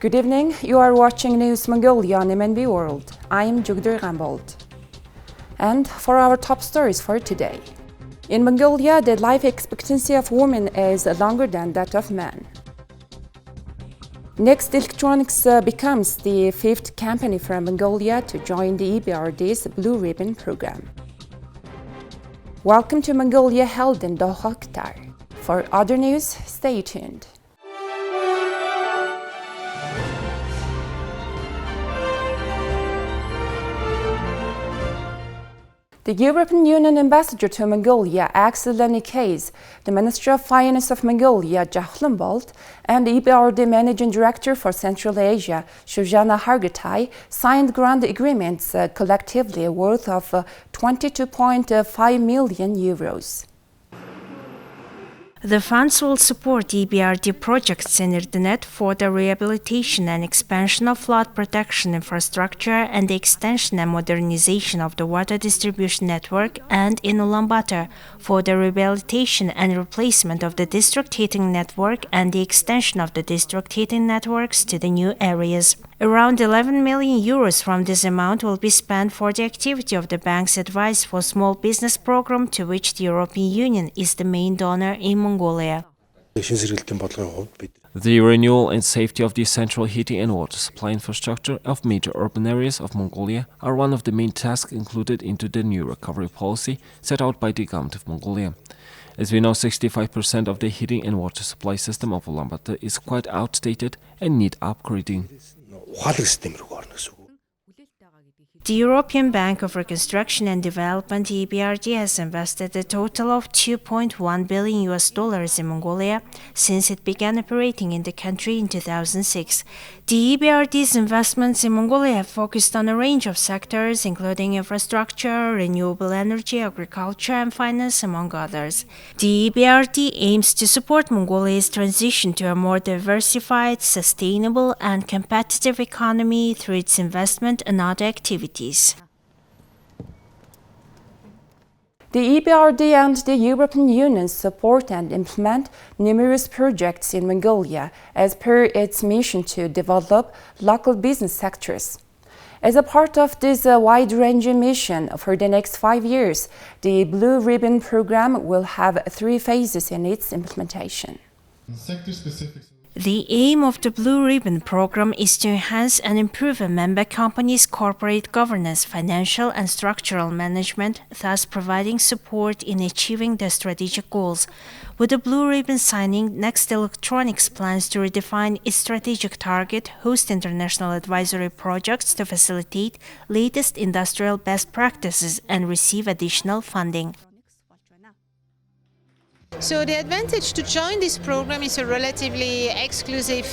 Good evening, you are watching News Mongolia on MNB World. I'm Jugdur Rambold. And for our top stories for today. In Mongolia, the life expectancy of women is longer than that of men. Next Electronics becomes the fifth company from Mongolia to join the EBRD's Blue Ribbon program. Welcome to Mongolia held in Doha, Qatar. For other news, stay tuned. The European Union ambassador to Mongolia, Axel Lenikais, the Minister of Finance of Mongolia, Jahlan Bolt, and the EBRD Managing Director for Central Asia, Shoshana Hargatai, signed grant agreements collectively worth of 22.5 million euros. The funds will support EBRD projects in internet for the rehabilitation and expansion of flood protection infrastructure and the extension and modernization of the water distribution network, and in Ulaanbaatar for the rehabilitation and replacement of the district heating network and the extension of the district heating networks to the new areas. Around 11 million euros from this amount will be spent for the activity of the bank's Advice for Small Business program, to which the European Union is the main donor in Mongolia. The renewal and safety of the central heating and water supply infrastructure of major urban areas of Mongolia are one of the main tasks included into the new recovery policy set out by the government of Mongolia. As we know, 65% of the heating and water supply system of Ulaanbaatar is quite outdated and need upgrading. The European Bank of Reconstruction and Development (EBRD) has invested a total of $2.1 billion in Mongolia since it began operating in the country in 2006. The EBRD's investments in Mongolia have focused on a range of sectors, including infrastructure, renewable energy, agriculture, and finance, among others. The EBRD aims to support Mongolia's transition to a more diversified, sustainable, and competitive economy through its investment and other activities. The EBRD and the European Union support and implement numerous projects in Mongolia as per its mission to develop local business sectors. As a part of this wide-ranging mission for the next 5 years, the Blue Ribbon program will have 3 phases in its implementation. The aim of the Blue Ribbon program is to enhance and improve a member company's corporate governance, financial and structural management, thus providing support in achieving their strategic goals. With the Blue Ribbon signing, Next Electronics plans to redefine its strategic target, host international advisory projects to facilitate latest industrial best practices, and receive additional funding. So the advantage to join this program is a relatively exclusive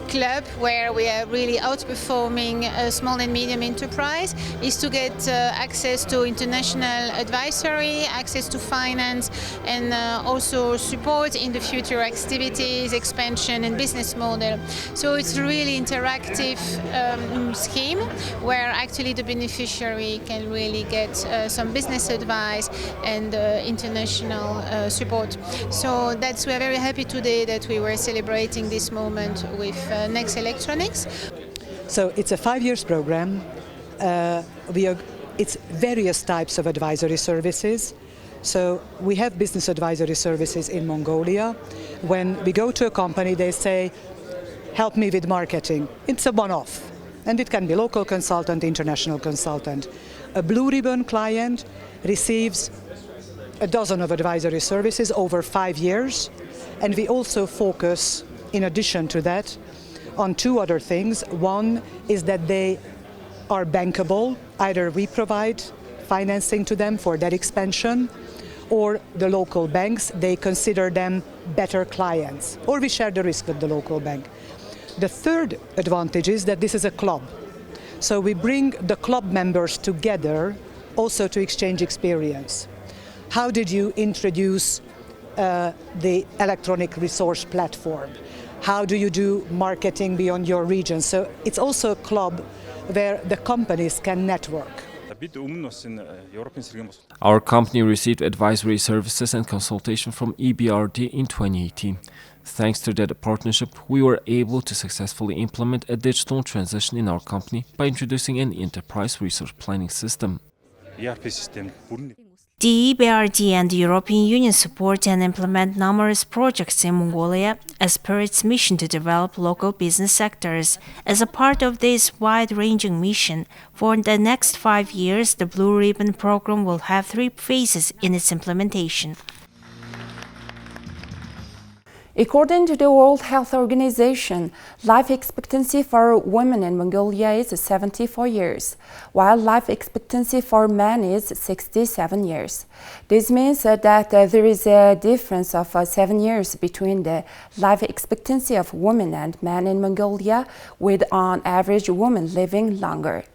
club where we are really outperforming small and medium enterprise, is to get access to international advisory, access to finance, and also support in the future activities, expansion and business model. So it's a really interactive scheme where actually the beneficiary can really get some business advice and international support. So we are very happy today that we were celebrating this moment with Next Electronics. So it's a 5 years program. It's various types of advisory services. So we have business advisory services in Mongolia. When we go to a company, they say, help me with marketing. It's a one-off. And it can be local consultant, international consultant. A Blue Ribbon client receives a dozen of advisory services over 5 years, and we also focus, in addition to that, on 2 other things. One is that they are bankable. Either we provide financing to them for their expansion, or the local banks, they consider them better clients, or we share the risk with the local bank. The third advantage is that this is a club. So we bring the club members together also to exchange experience. How did you introduce the electronic resource platform? How do you do marketing beyond your region? So it's also a club where the companies can network. Our company received advisory services and consultation from EBRD in 2018. Thanks to that partnership, we were able to successfully implement a digital transition in our company by introducing an enterprise resource planning system. The EBRD and the European Union support and implement numerous projects in Mongolia as per its mission to develop local business sectors. As a part of this wide-ranging mission, for the next 5 years, the Blue Ribbon program will have 3 phases in its implementation. According to the World Health Organization, life expectancy for women in Mongolia is 74 years, while life expectancy for men is 67 years. This means that there is a difference of 7 years between the life expectancy of women and men in Mongolia, with on average women living longer.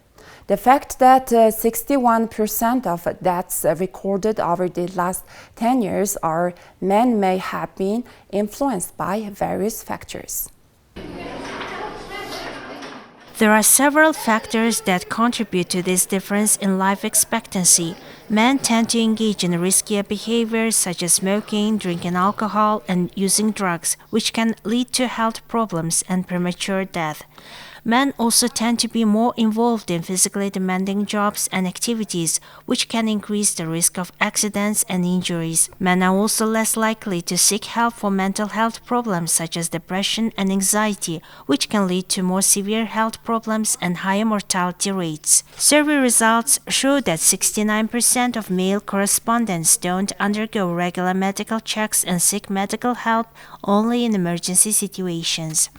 The fact that 61% of deaths recorded over the last 10 years are men may have been influenced by various factors. There are several factors that contribute to this difference in life expectancy. Men tend to engage in riskier behaviors such as smoking, drinking alcohol, and using drugs, which can lead to health problems and premature death. Men also tend to be more involved in physically demanding jobs and activities, which can increase the risk of accidents and injuries. Men are also less likely to seek help for mental health problems such as depression and anxiety, which can lead to more severe health problems and higher mortality rates. Survey results show that 69% of male correspondents don't undergo regular medical checks and seek medical help only in emergency situations.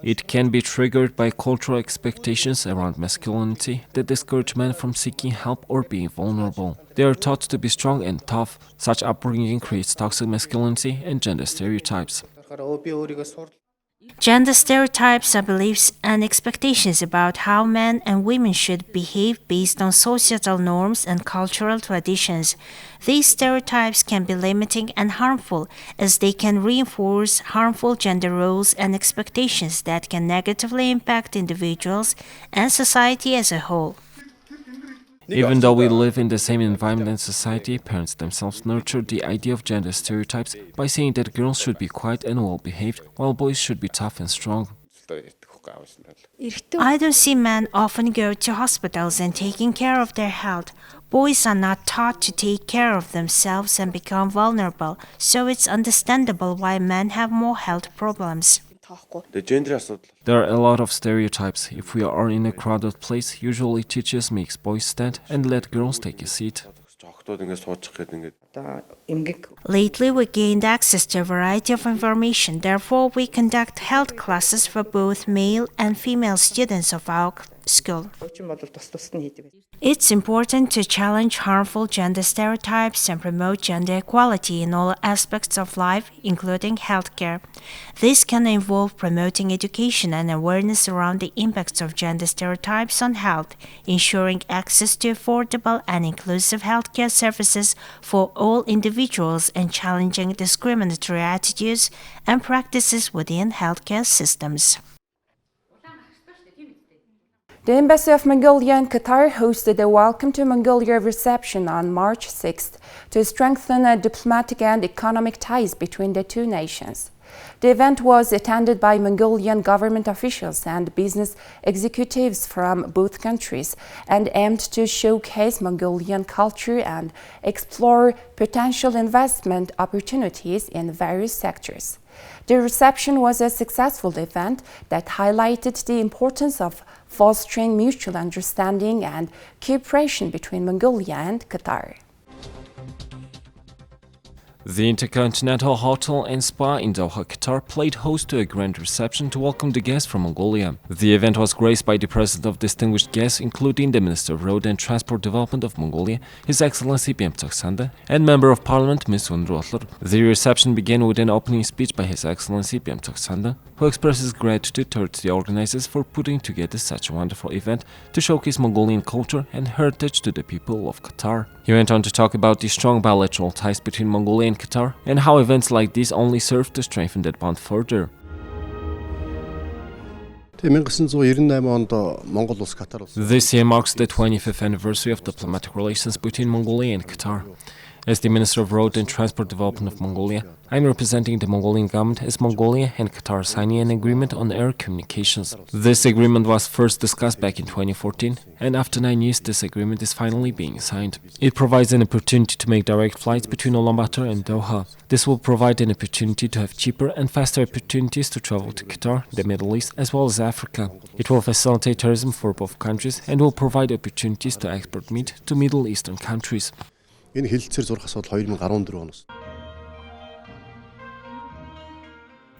It can be triggered by cultural expectations around masculinity that discourage men from seeking help or being vulnerable. They are taught to be strong and tough. Such upbringing creates toxic masculinity and gender stereotypes. Gender stereotypes are beliefs and expectations about how men and women should behave based on societal norms and cultural traditions. These stereotypes can be limiting and harmful, as they can reinforce harmful gender roles and expectations that can negatively impact individuals and society as a whole. Even though we live in the same environment and society, parents themselves nurture the idea of gender stereotypes by saying that girls should be quiet and well-behaved, while boys should be tough and strong. I don't see men often go to hospitals and taking care of their health. Boys are not taught to take care of themselves and become vulnerable, so it's understandable why men have more health problems. There are a lot of stereotypes. If we are in a crowded place, usually teachers make boys stand and let girls take a seat. Lately, we gained access to a variety of information. Therefore, we conduct health classes for both male and female students of our school. It's important to challenge harmful gender stereotypes and promote gender equality in all aspects of life, including healthcare. This can involve promoting education and awareness around the impacts of gender stereotypes on health, ensuring access to affordable and inclusive healthcare services for all individuals, and challenging discriminatory attitudes and practices within healthcare systems. The Embassy of Mongolia in Qatar hosted a Welcome to Mongolia reception on March 6th to strengthen diplomatic and economic ties between the two nations. The event was attended by Mongolian government officials and business executives from both countries and aimed to showcase Mongolian culture and explore potential investment opportunities in various sectors. The reception was a successful event that highlighted the importance of fostering mutual understanding and cooperation between Mongolia and Qatar. The Intercontinental Hotel and Spa in Doha, Qatar played host to a grand reception to welcome the guests from Mongolia. The event was graced by the presence of distinguished guests, including the Minister of Road and Transport Development of Mongolia, His Excellency Bemtsak Sanda, and Member of Parliament Ms. Unruatlar. The reception began with an opening speech by His Excellency Bemtsak Sanda, who expresses gratitude towards the organizers for putting together such a wonderful event to showcase Mongolian culture and heritage to the people of Qatar. He went on to talk about the strong bilateral ties between Mongolia and Qatar and how events like these only serve to strengthen that bond further. This year marks the 25th anniversary of diplomatic relations between Mongolia and Qatar. As the Minister of Road and Transport Development of Mongolia, I am representing the Mongolian government as Mongolia and Qatar signing an agreement on air communications. This agreement was first discussed back in 2014, and after 9 years this agreement is finally being signed. It provides an opportunity to make direct flights between Ulaanbaatar and Doha. This will provide an opportunity to have cheaper and faster opportunities to travel to Qatar, the Middle East, as well as Africa. It will facilitate tourism for both countries and will provide opportunities to export meat to Middle Eastern countries. Энэ хэлэлцээр зурх асуудал 2014 оноос.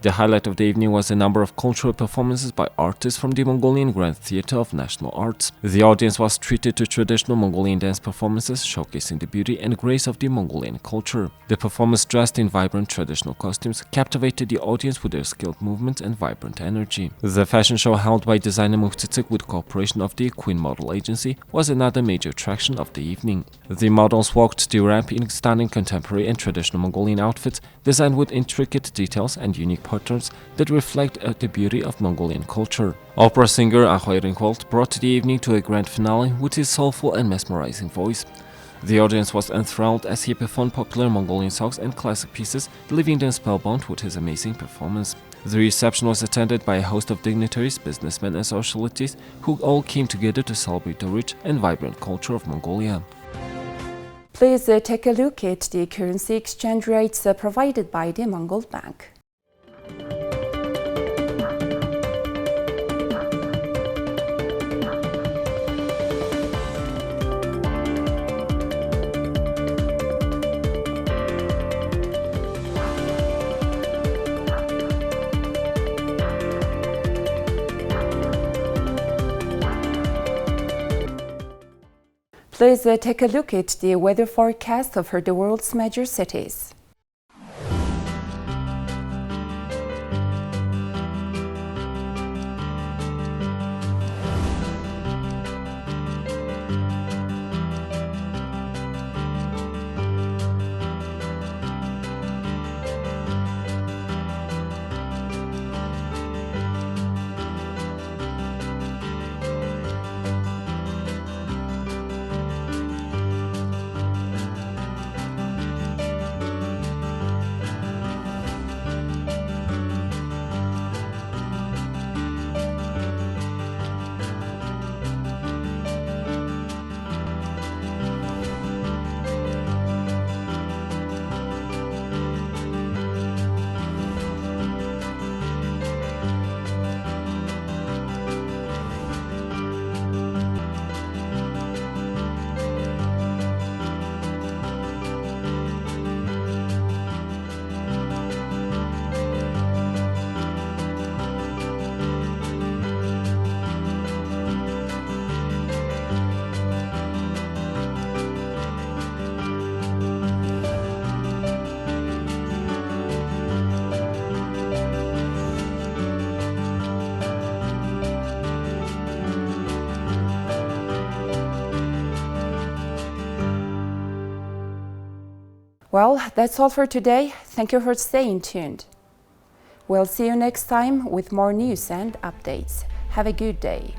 The highlight of the evening was a number of cultural performances by artists from the Mongolian Grand Theatre of National Arts. The audience was treated to traditional Mongolian dance performances showcasing the beauty and grace of the Mongolian culture. The performers dressed in vibrant traditional costumes captivated the audience with their skilled movements and vibrant energy. The fashion show held by designer Muhtitsik with cooperation of the Queen Model Agency was another major attraction of the evening. The models walked the ramp in stunning contemporary and traditional Mongolian outfits designed with intricate details and unique patterns that reflect the beauty of Mongolian culture. Opera singer Ahoy Ringholt brought the evening to a grand finale with his soulful and mesmerizing voice. The audience was enthralled as he performed popular Mongolian songs and classic pieces, leaving them spellbound with his amazing performance. The reception was attended by a host of dignitaries, businessmen and socialities who all came together to celebrate the rich and vibrant culture of Mongolia. Please take a look at the currency exchange rates provided by the Mongol Bank. Please take a look at the weather forecast for the world's major cities. Well, that's all for today. Thank you for staying tuned. We'll see you next time with more news and updates. Have a good day.